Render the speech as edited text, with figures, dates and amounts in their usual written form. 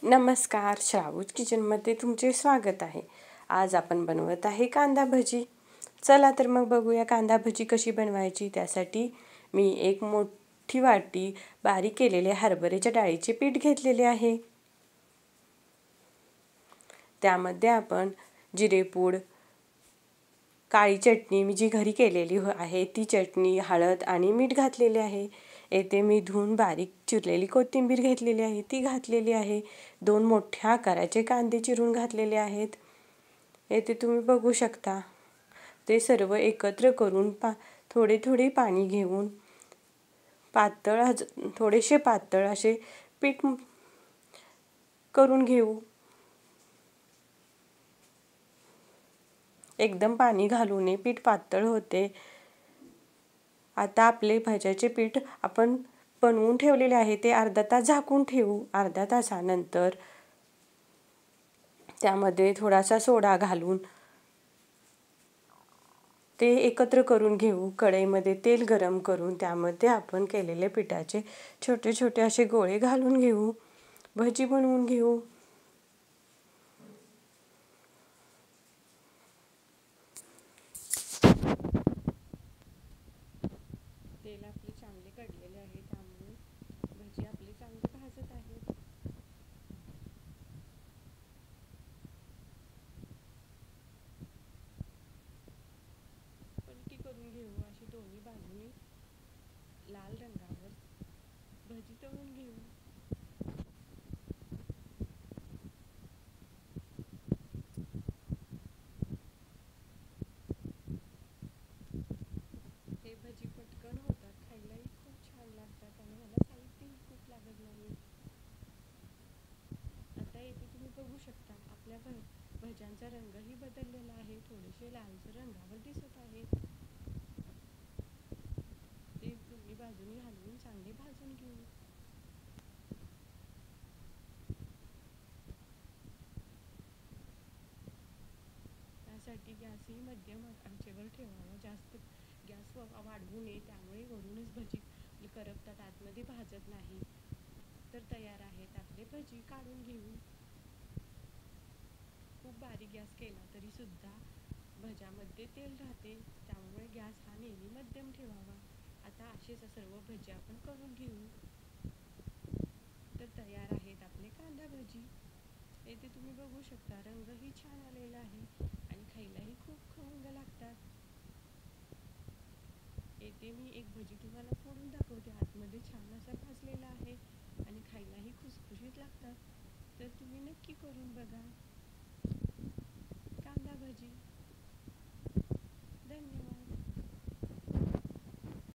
नमस्कार, श्रावूज किचनमध्ये तुमचे स्वागत आहे। आज आपण बनवत आहे कांदा भजी। चला तर मग बघूया कांदा भजी कशी बनवायची। त्यासाठी मी एक मोठी वाटी बारीक केलेले हरभऱ्याच्या डाळीचे पीठ घेतलेले आहे। त्यामध्ये आपण जिरेपूड, काळी चटणी मी जी घरी केलेली आहे ती चटणी, हळद आणि मीठ घातलेले आहे। येथे मी धुवून बारीक चिरलेली कोथिंबीर घेतलेली आहे ती घातलेली आहे। 2 मोठ्या आकाराचे कांदे चिरून घातलेले आहेत। येथे तुम्ही बघू शकता। ते सर्व एकत्र करून थोडे थोडे पाणी घेऊन थोडेसे पातळ असे पीठ करून घेऊ। एकदम पाणी घालू नये, पीठ पातळ होते। आता आपले भज्याचे पीठ आपण बनवून ठेवलेले आहे ते अर्धा तास झाकून ठेवू। अर्धा तासानंतर त्यामध्ये थोडासा सोडा घालून ते एकत्र करून घेऊ। कढईमध्ये तेल गरम करून त्यामध्ये आपण केलेले पिठाचे छोटे छोटे असे गोळे घालून घेऊ, भजी बनवून घेऊ। तेल आपले चांगले कढलेले आहे त्यामुळे भजी आपले चांगले भाजत आहेत। पलटी करून घेऊ, अशी दोन्ही बाजूनी लाल रंगावर भजी तळून घेऊ। हे भजी पटकन होतात, खायलाही खूप छान लागतात आणि ह्याला साहित्यही खूप लागत नाही। आता येथे तुम्ही बघू शकता आपल्या भज्यांचा रंगही बदललेला आहे, थोडेसे लालसर रंगावर दिसत आहेत। ते दोन्ही बाजूनी हलवून चांगले भाजून घेऊ। त्यासाठी गॅसही मध्यम आचेवर ठेवावा, जास्त गॅस वाढवू नये, त्यामुळे वरूनच भजी करपतात, आतमध्ये भाजत नाही। तर तयार आहेत आपले भजी, काढून घेऊ। खूप बारीक गॅस केला तरी सुद्धा भज्यामध्ये तेल राहते, त्यामुळे गॅस हा नेहमी मध्यम ठेवावा। आता असेच सर्व भजी आपण करून घेऊ। तर तयार आहेत आपले कांदा भजी। येथे तुम्ही बघू शकता रंगही छान आलेला आहे आणि खायलाही खूप खमंग लागतात। येथे मी एक भजी तुम्हाला फोडून दाखवते, आतमध्ये छान असा भाजलेला आहे आणि खायलाही खुसखुशीत लागतात। तर तुम्ही नक्की करून बघा।